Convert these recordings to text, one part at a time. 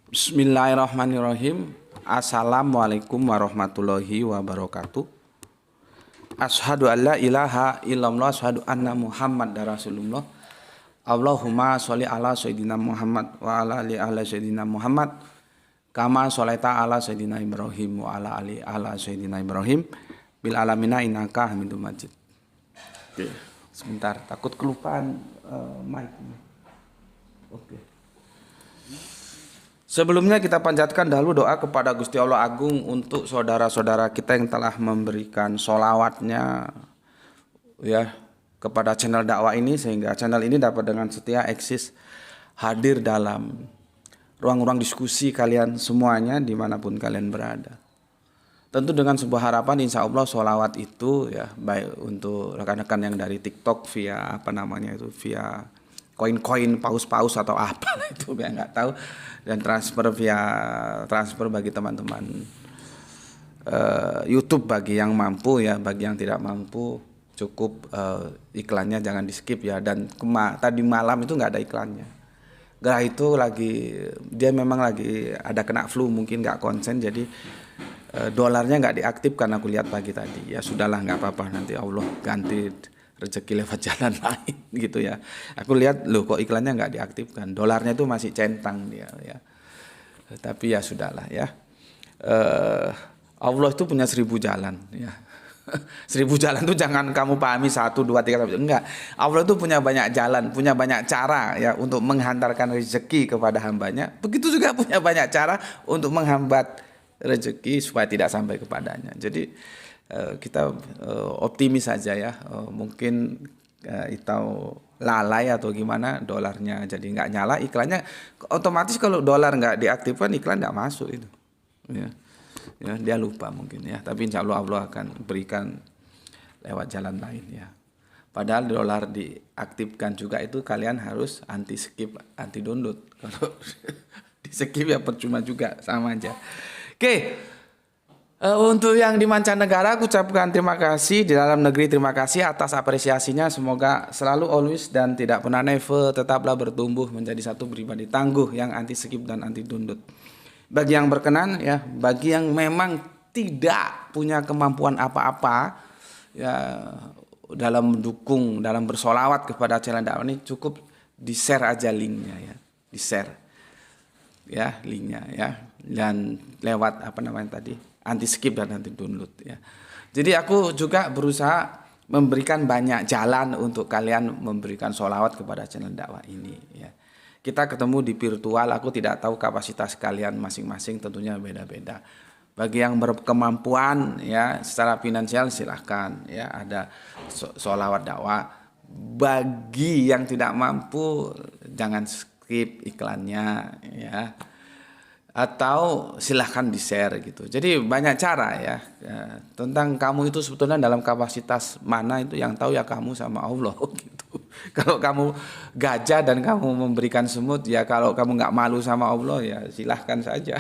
Bismillahirrahmanirrahim. Assalamualaikum warahmatullahi wabarakatuh. Asyhadu an la ilaha illallah, asyhadu anna Muhammad Rasulullah. Allahumma sholli ala sayyidina Muhammad wa ala ali sayyidina Muhammad. Kama sholaita ala sayyidina Ibrahim wa ala ali sayyidina Ibrahim bil alamina innaka Hamidum Majid. Oke, sebentar, takut kelupaan mic. Oke. Sebelumnya kita panjatkan dahulu doa kepada Gusti Allah Agung untuk saudara-saudara kita yang telah memberikan sholawatnya ya kepada channel dakwah ini, sehingga channel ini dapat dengan setia eksis hadir dalam ruang-ruang diskusi kalian semuanya dimanapun kalian berada. Tentu dengan sebuah harapan, insya Allah sholawat itu ya baik untuk rekan-rekan yang dari TikTok via via koin-koin paus-paus atau apa itu ya nggak tahu, dan transfer bagi teman-teman YouTube bagi yang mampu ya, bagi yang tidak mampu cukup iklannya jangan di skip ya. Dan tadi malam itu nggak ada iklannya, Gerah itu dia memang lagi ada kena flu, mungkin nggak konsen, jadi dolarnya nggak diaktifkan. Aku lihat pagi tadi, ya sudahlah nggak apa-apa, nanti Allah ganti rezeki lewat jalan lain gitu ya. Aku lihat loh kok iklannya nggak diaktifkan, dolarnya itu masih centang dia ya. Tapi ya sudahlah ya. Allah itu punya 1000 jalan ya. 1000 jalan itu jangan kamu pahami 1, 2, 3, enggak. Allah itu punya banyak jalan, punya banyak cara ya untuk menghantarkan rezeki kepada hambanya. Begitu juga punya banyak cara untuk menghambat rezeki supaya tidak sampai kepadanya. Jadi kita optimis saja ya, mungkin itu lalai atau gimana, dolarnya jadi nggak nyala iklannya. Otomatis kalau dolar nggak diaktifkan iklan nggak masuk itu ya. Ya dia lupa mungkin ya, tapi insya Allah Allah akan berikan lewat jalan lain ya. Padahal dolar diaktifkan juga itu kalian harus anti skip, anti download. Kalau di skip ya percuma juga, sama aja. Oke. Untuk yang di mancanegara, aku ucapkan terima kasih. Di dalam negeri terima kasih atas apresiasinya. Semoga selalu always dan tidak pernah never tetaplah bertumbuh menjadi satu pribadi tangguh yang anti skip dan anti download. Bagi yang berkenan ya, bagi yang memang tidak punya kemampuan apa-apa ya dalam mendukung, dalam bersolawat kepada channel dakwah ini, cukup di-share aja linknya ya, di-share ya linknya ya, dan lewat anti skip dan anti download ya. Jadi aku juga berusaha memberikan banyak jalan untuk kalian memberikan sholawat kepada channel dakwah ini ya. Kita ketemu di virtual, aku tidak tahu kapasitas kalian masing-masing, tentunya beda-beda. Bagi yang berkemampuan ya secara finansial silahkan ya, ada sholawat dakwah. Bagi yang tidak mampu jangan skip iklannya ya, atau silahkan di-share gitu. Jadi banyak cara ya. Tentang kamu itu sebetulnya dalam kapasitas mana, itu yang tahu ya kamu sama Allah gitu. Kalau kamu gajah dan kamu memberikan semut ya, kalau kamu nggak malu sama Allah ya silahkan saja.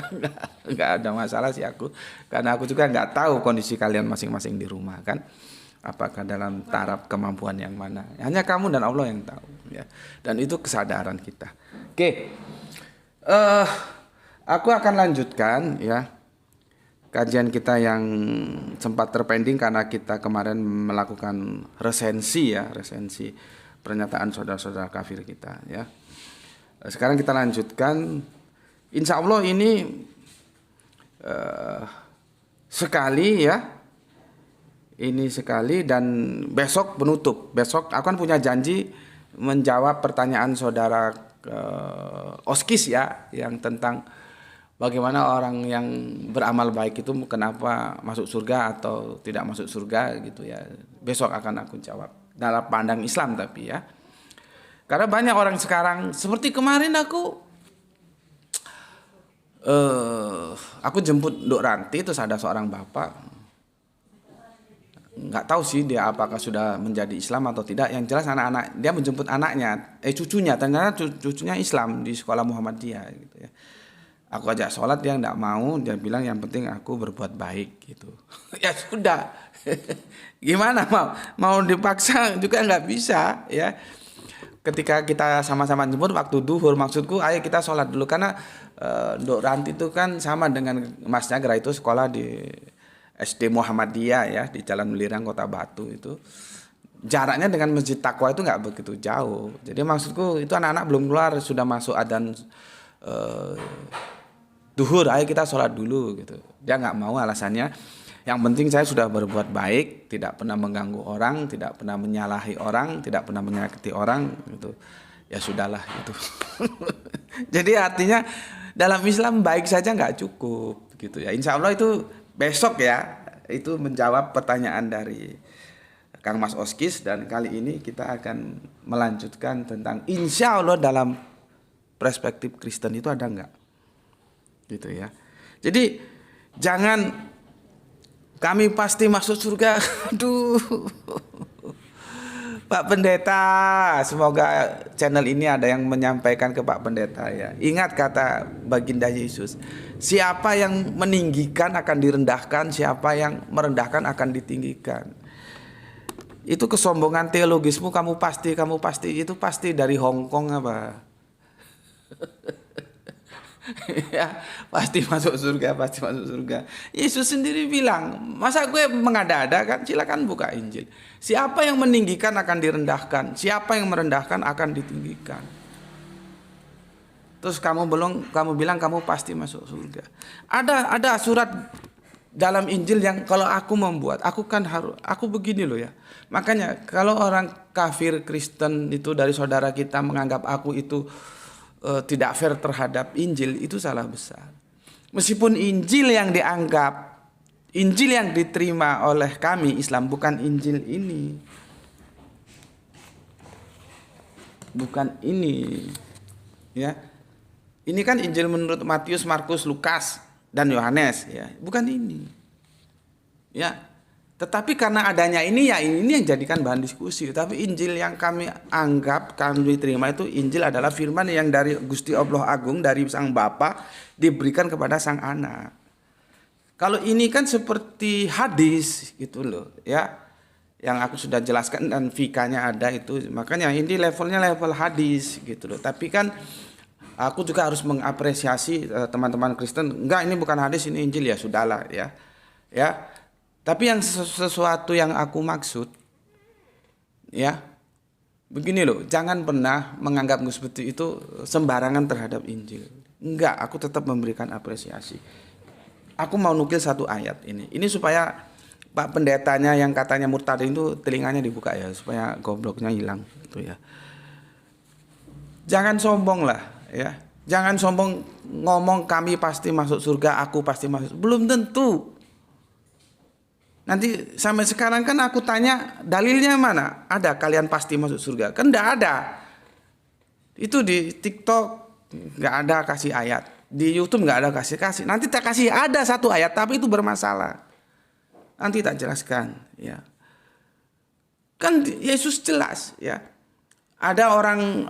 Nggak ada masalah sih aku, karena aku juga nggak tahu kondisi kalian masing-masing di rumah kan, apakah dalam taraf kemampuan yang mana. Hanya kamu dan Allah yang tahu ya. Dan itu kesadaran kita. Oke. Aku akan lanjutkan ya kajian kita yang sempat terpending karena kita kemarin melakukan resensi pernyataan saudara-saudara kafir kita ya. Sekarang kita lanjutkan. Insya Allah ini sekali ya. Ini sekali dan besok penutup. Besok aku akan punya janji menjawab pertanyaan saudara Oskis ya, yang tentang bagaimana orang yang beramal baik itu kenapa masuk surga atau tidak masuk surga gitu ya. Besok akan aku jawab dalam pandang Islam tapi ya. Karena banyak orang sekarang seperti kemarin aku jemput Dok Ranti, terus ada seorang bapak, nggak tahu sih dia apakah sudah menjadi Islam atau tidak. Yang jelas anak-anak dia menjemput cucunya, ternyata cucunya Islam di sekolah Muhammadiyah gitu ya. Aku ajak sholat, dia nggak mau, dia bilang yang penting aku berbuat baik gitu. Ya sudah, gimana mau dipaksa juga nggak bisa ya. ketika kita sama-sama jemur waktu duhur, maksudku ayo kita sholat dulu karena Nduk Ranti itu kan sama dengan Mas Nyagra itu sekolah di SD Muhammadiyah ya di Jalan Melirang Kota Batu itu. Jaraknya dengan Masjid Taqwa itu nggak begitu jauh. Jadi maksudku itu anak-anak belum keluar sudah masuk adzan duhur, ayo kita sholat dulu gitu. Dia nggak mau, alasannya yang penting saya sudah berbuat baik, tidak pernah mengganggu orang, tidak pernah menyalahi orang, tidak pernah menyakiti orang gitu. Ya sudahlah gitu. Jadi artinya dalam Islam baik saja nggak cukup gitu ya. Insya Allah itu besok ya, itu menjawab pertanyaan dari Kang Mas Oskis, dan kali ini kita akan melanjutkan tentang insya Allah dalam perspektif Kristen itu ada nggak gitu ya. Jadi jangan kami pasti masuk surga. Aduh. Pak Pendeta, semoga channel ini ada yang menyampaikan ke Pak Pendeta ya. Ingat kata baginda Yesus, siapa yang meninggikan akan direndahkan, siapa yang merendahkan akan ditinggikan. Itu kesombongan teologismu kamu pasti itu pasti dari Hong Kong apa? Ya, pasti masuk surga, pasti masuk surga. Yesus sendiri bilang, masa gue mengada-ada kan? Silakan buka Injil. Siapa yang meninggikan akan direndahkan, siapa yang merendahkan akan ditinggikan. Terus kamu bilang kamu pasti masuk surga. Ada surat dalam Injil yang kalau aku membuat, aku begini loh ya. Makanya kalau orang kafir Kristen itu dari saudara kita menganggap aku itu tidak fair terhadap Injil, itu salah besar. Meskipun Injil yang dianggap, Injil yang diterima oleh kami Islam bukan Injil ini, bukan ini, ya. Ini kan Injil menurut Matius, Markus, Lukas dan Yohanes, ya, bukan ini, ya. Tetapi karena adanya ini ya ini yang jadikan bahan diskusi. Tapi Injil yang kami anggap, kami terima itu Injil adalah firman yang dari Gusti Allah Agung, dari Sang Bapa diberikan kepada Sang Anak. Kalau ini kan seperti hadis gitu loh ya. Yang aku sudah jelaskan dan fikanya ada itu. Makanya ini levelnya level hadis gitu loh. Tapi kan aku juga harus mengapresiasi teman-teman Kristen. Enggak, ini bukan hadis, ini Injil, ya sudahlah ya. Ya. Tapi yang sesuatu yang aku maksud, ya, begini loh, jangan pernah menganggap seperti itu sembarangan terhadap Injil. Enggak, aku tetap memberikan apresiasi. Aku mau nukil satu ayat ini. Ini supaya Pak Pendetanya yang katanya murtad itu telinganya dibuka ya, supaya gobloknya hilang, gitu ya. Jangan sombong lah, ya. Jangan sombong ngomong kami pasti masuk surga, aku pasti masuk. Belum tentu. Nanti sampai sekarang kan aku tanya dalilnya mana? Ada kalian pasti masuk surga? Kan enggak ada. Itu di TikTok enggak ada kasih ayat. Di YouTube enggak ada kasih. Nanti tak kasih ada satu ayat tapi itu bermasalah. Nanti tak jelaskan ya. Kan Yesus jelas ya. Ada orang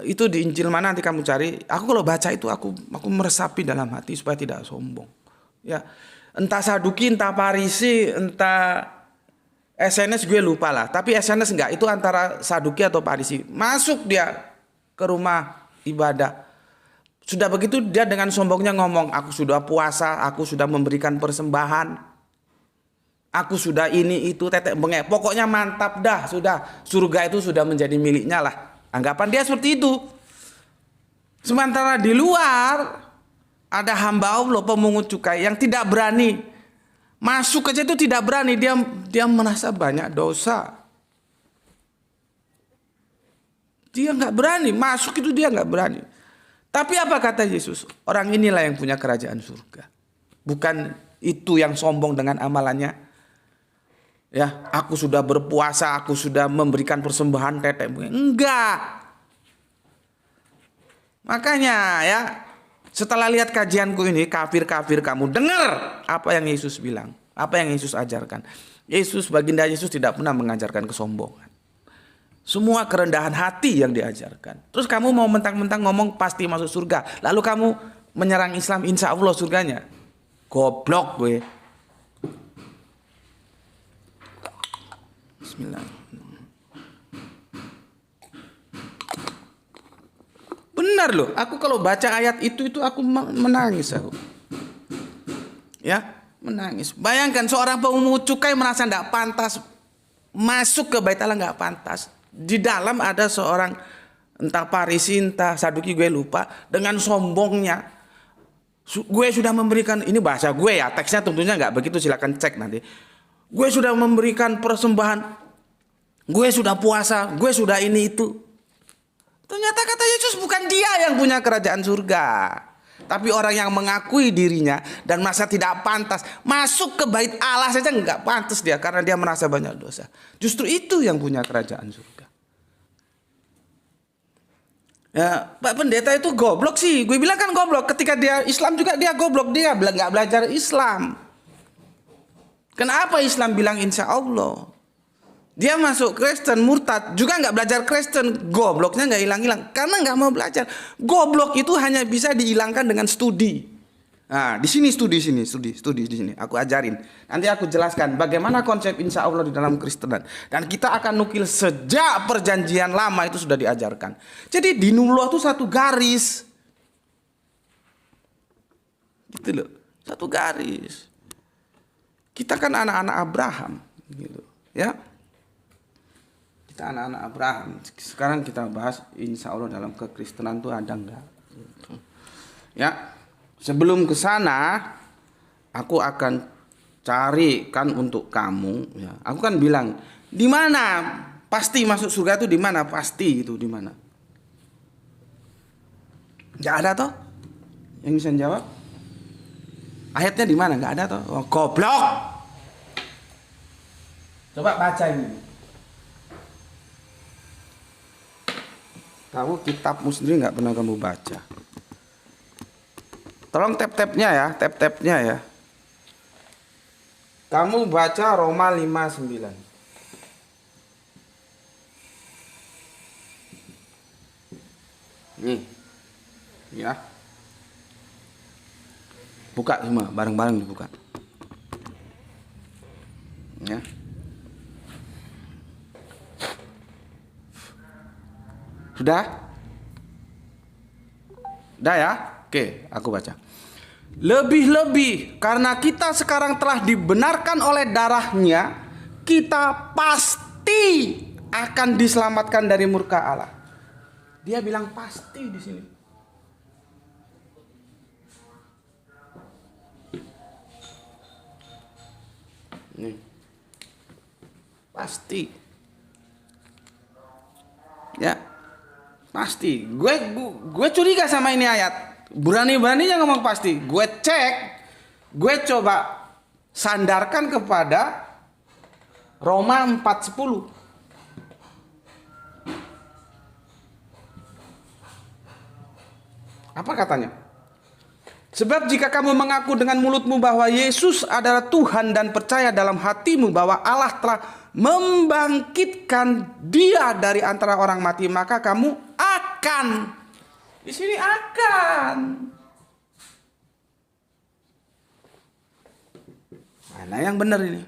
itu di Injil mana nanti kamu cari. Aku kalau baca itu aku meresapi dalam hati supaya tidak sombong. Ya. Entah Saduki, entah Parisi, entah SNS gue lupa lah. Tapi SNS enggak, itu antara Saduki atau Parisi. Masuk dia ke rumah ibadah. Sudah begitu dia dengan sombongnya ngomong, aku sudah puasa, aku sudah memberikan persembahan. Aku sudah ini itu tetek bengek. Pokoknya mantap dah, sudah. Surga itu sudah menjadi miliknya lah. Anggapan dia seperti itu. Sementara di luar ada hamba Allah pemungut cukai yang tidak berani masuk aja, itu tidak berani, dia merasa banyak dosa, dia nggak berani masuk, itu dia nggak berani. Tapi apa kata Yesus? Orang inilah yang punya kerajaan surga, bukan itu yang sombong dengan amalannya. Ya, aku sudah berpuasa, aku sudah memberikan persembahan tetek bengek. Enggak. Makanya ya, setelah lihat kajianku ini, kafir-kafir kamu, dengar apa yang Yesus bilang, apa yang Yesus ajarkan. Baginda Yesus tidak pernah mengajarkan kesombongan. Semua kerendahan hati yang diajarkan. Terus kamu mau mentang-mentang ngomong pasti masuk surga, lalu kamu menyerang Islam, insya Allah surganya. Goblok gue. Bismillah. Benar loh, aku kalau baca ayat itu aku menangis aku. Ya, menangis. Bayangkan seorang pemungut cukai merasa tidak pantas masuk ke Bait Allah, nggak pantas. Di dalam ada seorang entah Farisi entah Saduki, gue lupa, dengan sombongnya, gue sudah memberikan, ini bahasa gue ya, teksnya tentunya nggak begitu, silakan cek nanti. Gue sudah memberikan persembahan, gue sudah puasa, gue sudah ini itu. Ternyata kata Yesus bukan dia yang punya kerajaan surga, tapi orang yang mengakui dirinya dan merasa tidak pantas masuk ke Bait Allah saja nggak pantas dia karena dia merasa banyak dosa. Justru itu yang punya kerajaan surga. Ya, Pak Pendeta itu goblok sih. Gue bilang kan goblok. Ketika dia Islam juga dia goblok. Dia nggak belajar Islam. Kenapa Islam bilang insya Allah? Dia masuk Kristen, murtad, juga nggak belajar Kristen. Gobloknya nggak hilang-hilang karena nggak mau belajar. Goblok itu hanya bisa dihilangkan dengan studi. Nah, di sini studi di sini. Aku ajarin. Nanti aku jelaskan bagaimana konsep insya Allah di dalam Kristenan. Dan kita akan nukil sejak perjanjian lama itu sudah diajarkan. Jadi dinullah itu satu garis. Gitu loh, satu garis. Kita kan anak-anak Abraham, gitu. Ya. Kita anak-anak Abraham. Sekarang kita bahas insya Allah dalam kekristenan itu ada enggak? Ya, sebelum ke sana, aku akan carikan untuk kamu. Ya, aku kan bilang di mana pasti masuk surga itu di mana? Pasti itu di mana? Enggak ada toh? Yang bisa jawab? Ayatnya di mana? Enggak ada toh? Oh, goblok. Coba baca ini. Kamu kitabmu sendiri nggak pernah kamu baca. Tolong tap-tapnya ya. Kamu baca Roma 5:9. Nih. Ya. Buka semua, bareng-bareng dibuka. Ya. Sudah? Sudah ya? Oke, aku baca. Lebih-lebih karena kita sekarang telah dibenarkan oleh darahnya, kita pasti akan diselamatkan dari murka Allah. Dia bilang pasti di sini. Nih. Pasti. Ya. Pasti, gue curiga sama ini ayat. Berani-beraninya ngomong pasti. Gue cek, gue coba sandarkan kepada Roma 4:10. Apa katanya? Sebab jika kamu mengaku dengan mulutmu bahwa Yesus adalah Tuhan dan percaya dalam hatimu bahwa Allah telah membangkitkan Dia dari antara orang mati, maka kamu akan. Di sini akan. Mana yang benar ini?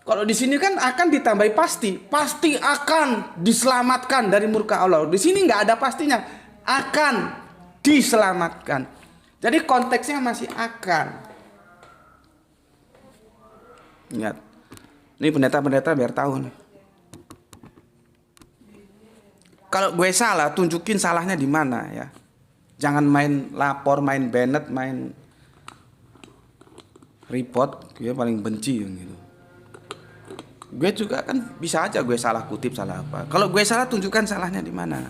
Kalau di sini kan akan ditambahi pasti. Pasti akan diselamatkan dari murka Allah. Di sini nggak ada pastinya. Akan diselamatkan. Jadi konteksnya masih akan. Ingat. Ini pendeta-pendeta biar tahu nih. Kalau gue salah, tunjukin salahnya di mana ya. Jangan main lapor, main Bennett, main report. Gue paling benci yang gitu. Gue juga kan bisa aja gue salah kutip, salah apa. Kalau gue salah, tunjukkan salahnya di mana.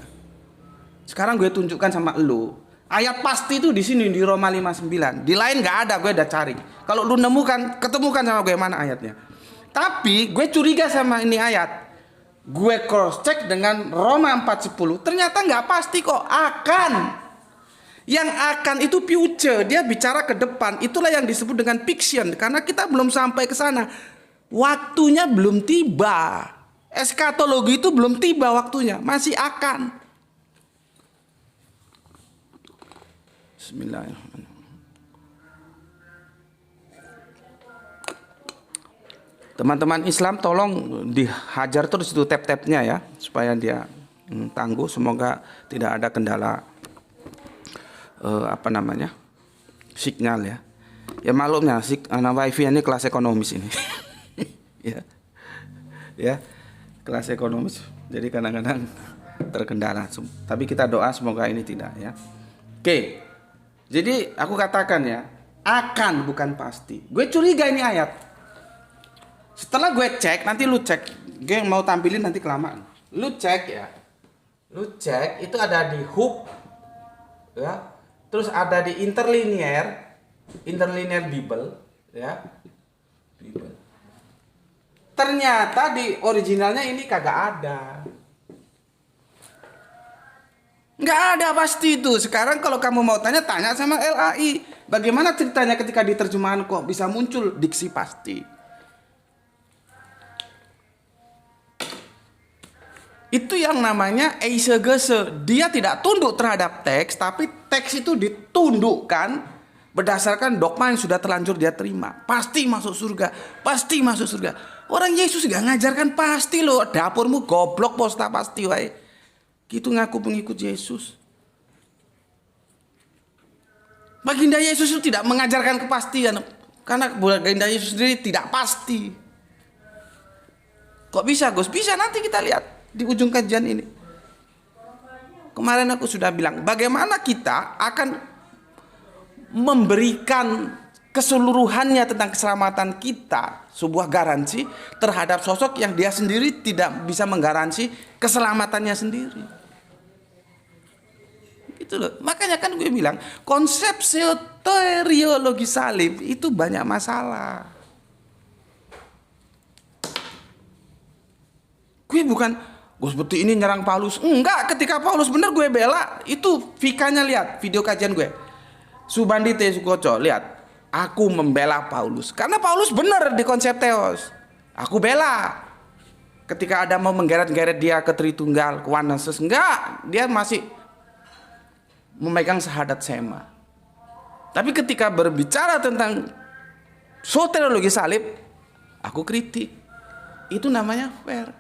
Sekarang gue tunjukkan sama lu. Ayat pasti itu di sini di Roma 5:9. Di lain nggak ada, gue udah cari. Kalau lu nemukan, ketemukan sama gue mana ayatnya. Tapi gue curiga sama ini ayat. Gue cross check dengan Roma 4:10. Ternyata nggak pasti kok. Akan. Yang akan itu future. Dia bicara ke depan. Itulah yang disebut dengan fiction. Karena kita belum sampai ke sana. Waktunya belum tiba. Eskatologi itu belum tiba waktunya. Masih akan. Bismillahirrahmanirrahim. Teman-teman Islam tolong dihajar terus itu tab-tabnya ya. Supaya dia tangguh, semoga tidak ada kendala sinyal ya. Ya maklumnya wifi ini kelas ekonomis ini. Ya. Ya. Kelas ekonomis. Jadi kadang-kadang terkendala. Tapi kita doa semoga ini tidak ya. Oke. Jadi aku katakan ya, akan bukan pasti. Gue curiga ini ayat. Setelah gue cek, nanti lu cek. Gue mau tampilin nanti kelamaan. Lu cek ya. Lu cek itu ada di hub ya. Terus ada di interlinear Bible ya. Bible. Ternyata di originalnya ini kagak ada. Nggak ada pasti itu. Sekarang kalau kamu mau tanya sama LAI. Bagaimana ceritanya ketika diterjemahan kok bisa muncul diksi pasti? Itu yang namanya eisegese. Dia tidak tunduk terhadap teks, tapi teks itu ditundukkan berdasarkan dogma yang sudah terlanjur dia terima. Pasti masuk surga, pasti masuk surga. Orang Yesus gak ngajarkan pasti loh. Dapurmu goblok posta pasti wae. Gitu ngaku pengikut Yesus. Baginda Yesus itu tidak mengajarkan kepastian. Karena baginda Yesus sendiri tidak pasti. Kok bisa Gus? Bisa, nanti kita lihat di ujung kajian ini. Kemarin aku sudah bilang, bagaimana kita akan memberikan keseluruhannya tentang keselamatan kita, sebuah garansi terhadap sosok yang dia sendiri tidak bisa menggaransi keselamatannya sendiri. Itu loh. Makanya kan gue bilang, konsep soteriologi salib itu banyak masalah. Gue bukan Gus seperti ini nyerang Paulus. Enggak, ketika Paulus benar gue bela. Itu Vikanya, lihat video kajian gue. Subandite Sukoco, lihat. Aku membela Paulus. Karena Paulus benar di konsep teos. Aku bela. Ketika ada mau menggeret-geret dia ke Tritunggal, ke oneness, enggak. Dia masih memegang syahadat sema. Tapi ketika berbicara tentang soteriologi salib, aku kritik. Itu namanya fair.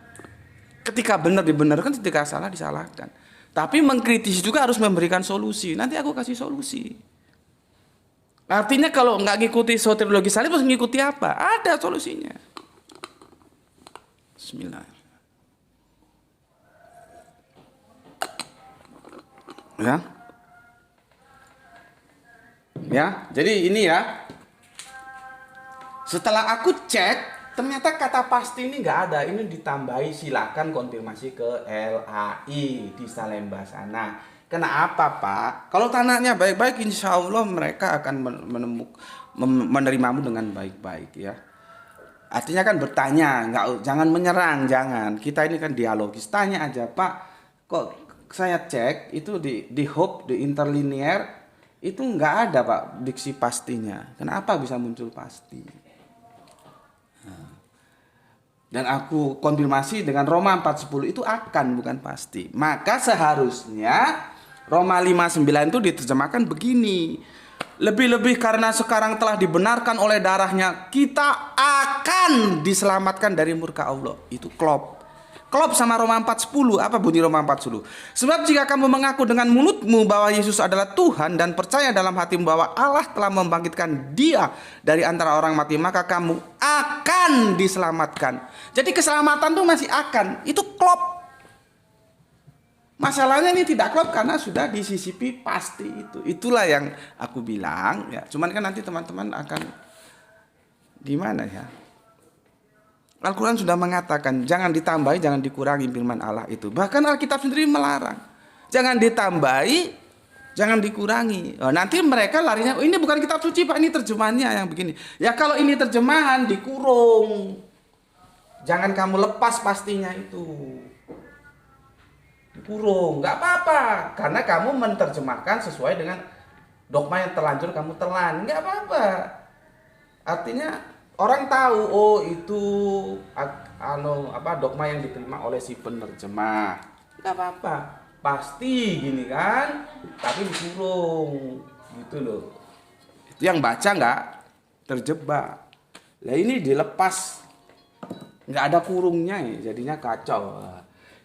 Ketika benar dibenarkan, ketika salah disalahkan. Tapi mengkritisi juga harus memberikan solusi. Nanti aku kasih solusi. Artinya kalau nggak ngikuti soteriologi salib, harus ngikuti apa? Ada solusinya. Bismillah. Ya. Ya, jadi ini ya. Setelah aku cek, ternyata kata pasti ini nggak ada. Ini ditambahi, silakan konfirmasi ke LAI di Salemba sana. Kenapa Pak? Kalau tanahnya baik-baik, insya Allah mereka akan menerimamu dengan baik-baik ya. Artinya kan bertanya, jangan menyerang, jangan. Kita ini kan dialogis. Tanya aja Pak. Kok saya cek itu di hub, di interlinear itu nggak ada Pak diksi pastinya. Kenapa bisa muncul pasti? Dan aku konfirmasi dengan Roma 4:10 itu akan, bukan pasti. Maka seharusnya Roma 5:9 itu diterjemahkan begini. Lebih-lebih karena sekarang telah dibenarkan oleh darahnya, kita akan diselamatkan dari murka Allah. Itu klop sama Roma 4:10. Apa bunyi Roma 4:10? Sebab jika kamu mengaku dengan mulutmu bahwa Yesus adalah Tuhan dan percaya dalam hatimu bahwa Allah telah membangkitkan Dia dari antara orang mati, maka kamu akan diselamatkan. Jadi keselamatan itu masih akan. Itu klop. Masalahnya ini tidak klop karena sudah disisipi pasti itu. Itulah yang aku bilang ya. Cuman kan nanti teman-teman akan gimana ya? Al-Quran sudah mengatakan jangan ditambahi, jangan dikurangi firman Allah itu. Bahkan Alkitab sendiri melarang. Jangan ditambahi, jangan dikurangi. Nanti mereka larinya, oh, ini bukan kitab suci Pak, ini terjemahannya yang begini. Ya kalau ini terjemahan dikurung. Jangan kamu lepas pastinya itu. Dikurung, nggak apa-apa. Karena kamu menerjemahkan sesuai dengan dogma yang terlanjur kamu telan. Nggak apa-apa. Artinya orang tahu, oh itu dogma yang diterima oleh si penerjemah. Nggak apa-apa. Pasti gini kan, tapi dikurung. Gitu loh. Itu yang baca nggak terjebak. Lah ini dilepas. Nggak ada kurungnya ya, jadinya kacau.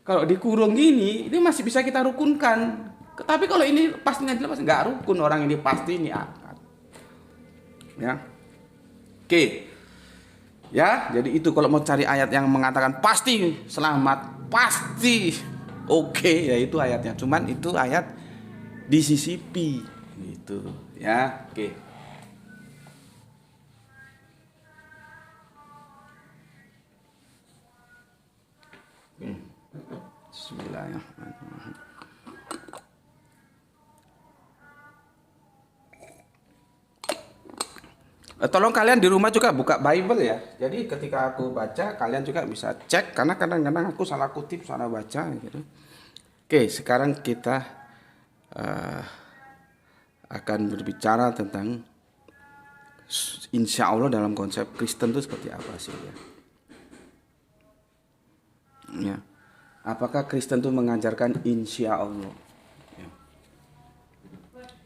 Kalau dikurung gini, ini masih bisa kita rukunkan. Tapi kalau ini pastinya jelas nggak rukun, orang ini pasti ini akad. Ya, oke. Ya, jadi itu kalau mau cari ayat yang mengatakan pasti selamat, pasti oke, ya itu ayatnya. Cuman itu ayat disisipi, gitu. Ya, oke. Bismillahirrahmanirrahim. Tolong kalian di rumah juga buka Bible ya. Jadi ketika aku baca, kalian juga bisa cek karena kadang-kadang aku salah kutip, salah baca gitu. Oke, sekarang kita akan berbicara tentang insya Allah dalam konsep Kristen itu seperti apa sih ya? Ya. Apakah Kristen itu mengajarkan insya Allah? Ya.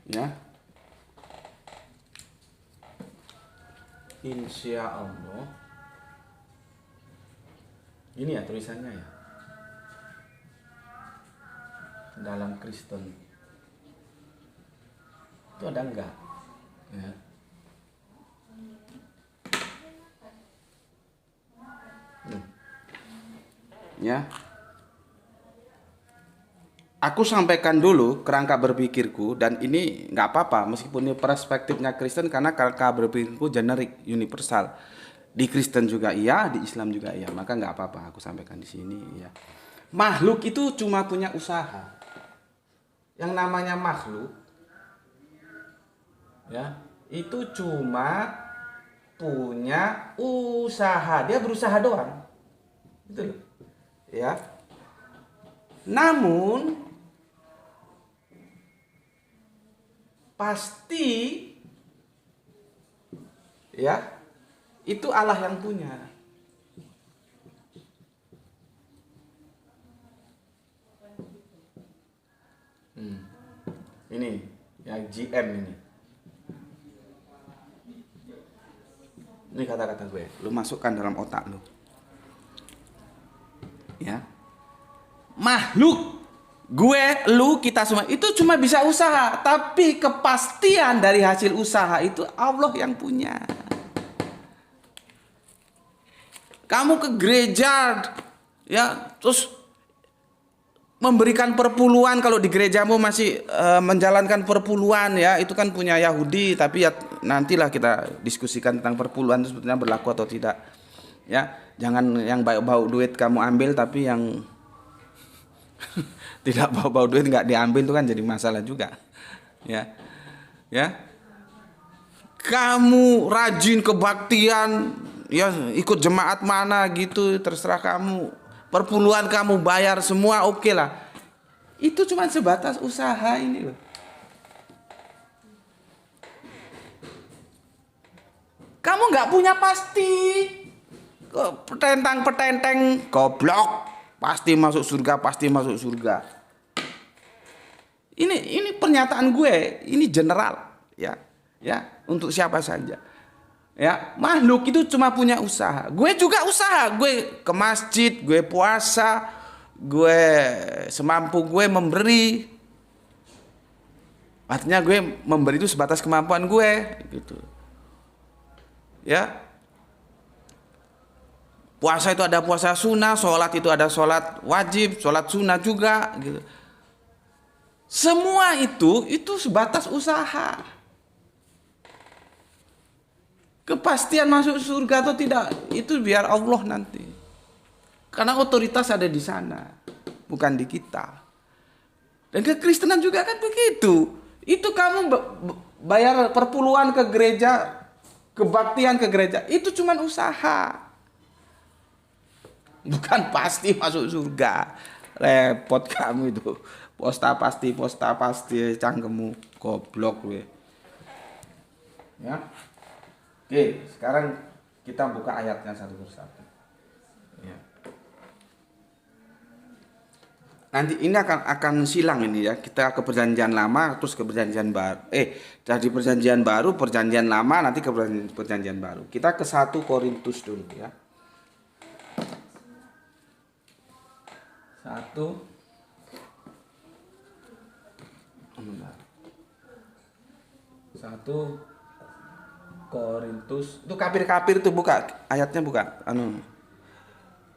Ya. Insya Allah. Ini ya tulisannya ya. Dalam Kristen. Itu ada enggak? Ya. Ya. Aku sampaikan dulu kerangka berpikirku, dan ini nggak apa-apa meskipun ini perspektifnya Kristen karena kerangka berpikirku generik, universal. Di Kristen juga iya, di Islam juga iya, maka nggak apa-apa aku sampaikan di sini ya. Makhluk itu cuma punya usaha. Yang namanya makhluk ya, itu cuma punya usaha, dia berusaha doang. Gitu loh. Ya. Namun pasti ya itu Allah yang punya. Ini yang GM ini. Ini kata-kata gue, lu masukkan dalam otak lu. Ya. Makhluk, gue, lu, kita semua itu cuma bisa usaha, tapi kepastian dari hasil usaha itu Allah yang punya. Kamu ke gereja ya, terus memberikan perpuluhan, kalau di gerejamu masih menjalankan perpuluhan ya, itu kan punya Yahudi, tapi ya nantilah kita diskusikan tentang perpuluhan itu sebetulnya berlaku atau tidak. Ya, jangan yang bau duit kamu ambil, tapi yang tidak bau duit nggak diambil, itu kan jadi masalah juga. Ya, ya. Kamu rajin kebaktian, ya ikut jemaat mana gitu, terserah kamu. Perpuluhan kamu bayar semua, oke lah. Itu cuma sebatas usaha ini loh. Kamu nggak punya pasti. Petentang-petenteng goblok, pasti masuk surga, pasti masuk surga. Ini pernyataan gue, ini general ya. Ya, untuk siapa saja. Ya, makhluk itu cuma punya usaha. Gue juga usaha, gue ke masjid, gue puasa, gue semampu gue memberi. Artinya gue memberi itu sebatas kemampuan gue gitu. Ya. Puasa itu ada puasa sunnah, sholat itu ada sholat wajib, sholat sunnah juga gitu. Semua itu sebatas usaha. Kepastian masuk surga atau tidak itu biar Allah nanti. Karena otoritas ada di sana, bukan di kita. Dan kekristenan juga kan begitu. Itu kamu bayar perpuluhan ke gereja, kebaktian ke gereja, itu cuma usaha. Bukan pasti masuk surga. Repot kamu itu. Posta pasti cangkemmu goblok gue. Ya. Oke, sekarang kita buka ayatnya satu persatu. Ya. Nanti ini akan silang ini ya. Kita ke perjanjian lama terus ke perjanjian baru. Dari perjanjian baru, perjanjian lama, nanti ke perjanjian baru. Kita ke 1 Korintus dulu ya. 1 Satu. Satu Korintus. Itu kafir-kafir tuh buka. Ayatnya buka.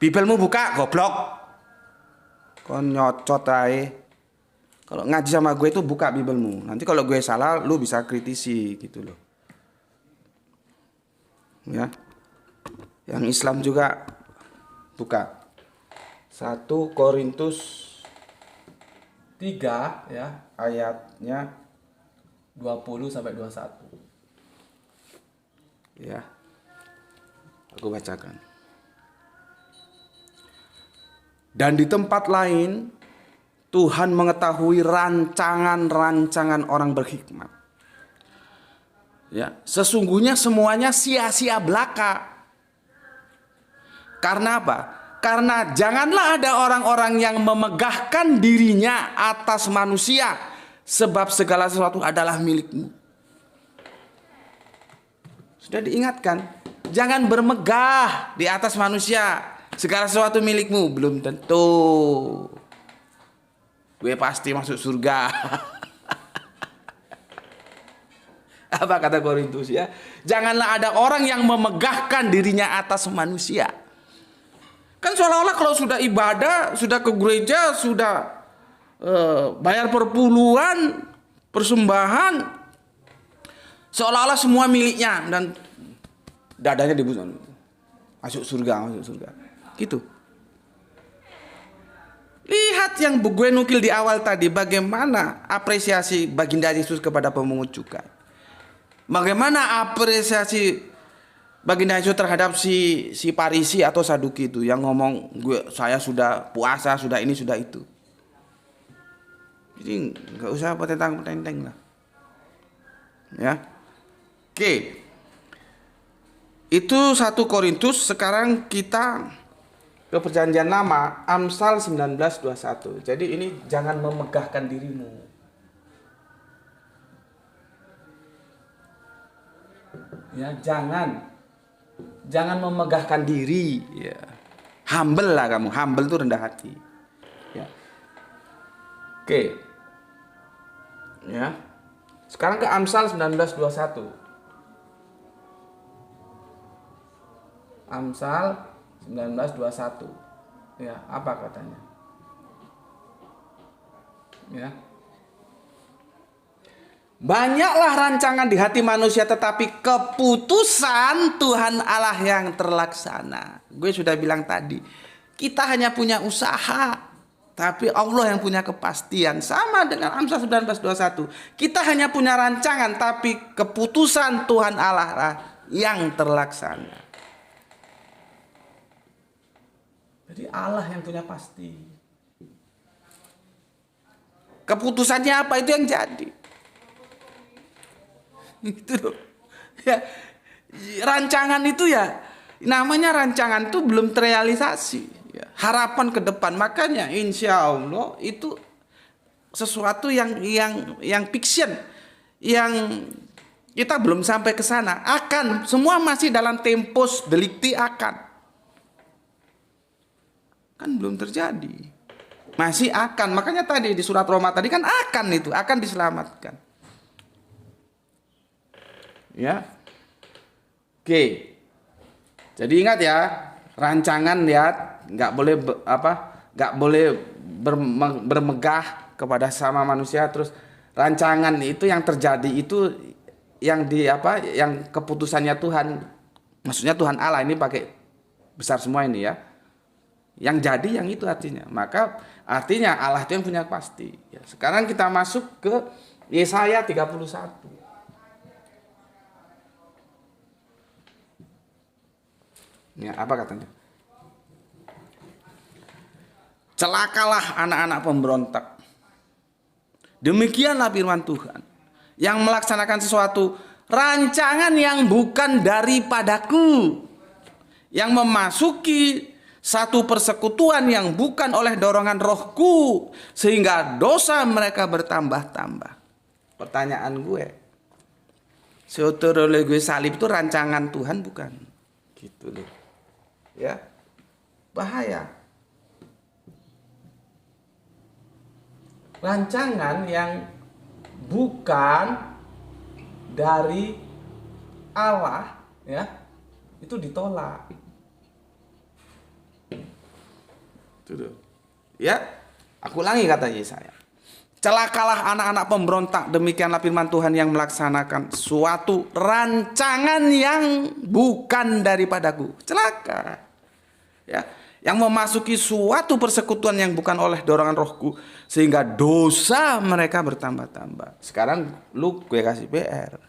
Bibelmu buka, goblok. Kon nyocot ae. Kalau ngaji sama gue itu buka Bibelmu. Nanti kalau gue salah, lu bisa kritisi gitu loh. Ya. Yang Islam juga buka. 1 Korintus 3 ya, ayatnya 20 sampai 21. Ya. Aku bacakan. Dan di tempat lain Tuhan mengetahui rancangan-rancangan orang berhikmat. Ya, sesungguhnya semuanya sia-sia belaka. Karena apa? Karena janganlah ada orang-orang yang memegahkan dirinya atas manusia, sebab segala sesuatu adalah milikmu. Sudah diingatkan, jangan bermegah di atas manusia, segala sesuatu milikmu. Belum tentu gue pasti masuk surga. Apa kata Korintus ya? Janganlah ada orang yang memegahkan dirinya atas manusia. Kan seolah-olah kalau sudah ibadah, sudah ke gereja, sudah bayar perpuluhan, persembahan, seolah-olah semua miliknya dan dadanya dibuka, masuk surga, gitu. Lihat yang gue nukil di awal tadi, bagaimana apresiasi baginda Yesus kepada pemungut cukai. Bagaimana apresiasi baginda Yesus terhadap si Farisi atau Saduki itu yang ngomong saya sudah puasa, sudah ini, sudah itu. Jadi nggak usah petentang-petenteng lah. Ya. Oke. Itu 1 Korintus. Sekarang kita ke Perjanjian Lama, Amsal 19:21. Jadi ini jangan memegahkan dirimu. Ya, jangan memegahkan diri, ya. Humble lah kamu. Humble itu rendah hati. Ya. Oke. Ya. Sekarang ke Amsal 19:21. Amsal 19:21. Ya, apa katanya? Ya. Banyaklah rancangan di hati manusia, tetapi keputusan Tuhan Allah yang terlaksana. Gue sudah bilang tadi, kita hanya punya usaha, tapi Allah yang punya kepastian. Sama dengan Amsal 19:21. Kita hanya punya rancangan, tapi keputusan Tuhan Allah lah yang terlaksana. Jadi Allah yang punya pasti. Keputusannya apa, itu yang jadi. Itu loh. Ya, rancangan itu ya, namanya rancangan itu belum terrealisasi. Ya, harapan ke depan, makanya insya Allah itu sesuatu yang fiction, yang kita belum sampai ke sana. Akan semua masih dalam tempus delicti akan. Kan belum terjadi. Masih akan. Makanya tadi di surat Roma tadi kan akan itu, akan diselamatkan. Ya. Oke. Jadi ingat ya, rancangan ya nggak boleh bermegah kepada sama manusia. Terus rancangan itu yang terjadi itu yang keputusannya Tuhan. Maksudnya Tuhan Allah, ini pakai besar semua ini ya. Yang jadi yang itu artinya. Maka artinya Allah itu yang punya pasti. Ya, sekarang kita masuk ke Yesaya 31. Ya, apa katanya? Celakalah anak-anak pemberontak. Demikianlah firman Tuhan, yang melaksanakan sesuatu rancangan yang bukan daripadaku, yang memasuki satu persekutuan yang bukan oleh dorongan rohku, sehingga dosa mereka bertambah-tambah. Pertanyaan gue, soteriologi salib itu rancangan Tuhan bukan? Gitu loh. Ya, bahaya. rancangan yang bukan dari Allah, ya, itu ditolak. Ya, aku ulangi kata Yesaya. Celakalah anak-anak pemberontak, demikianlah firman Tuhan yang melaksanakan suatu rancangan yang bukan daripadaku. Celaka. Ya, yang memasuki suatu persekutuan yang bukan oleh dorongan rohku, sehingga dosa mereka bertambah-tambah. Sekarang lu gue kasih PR.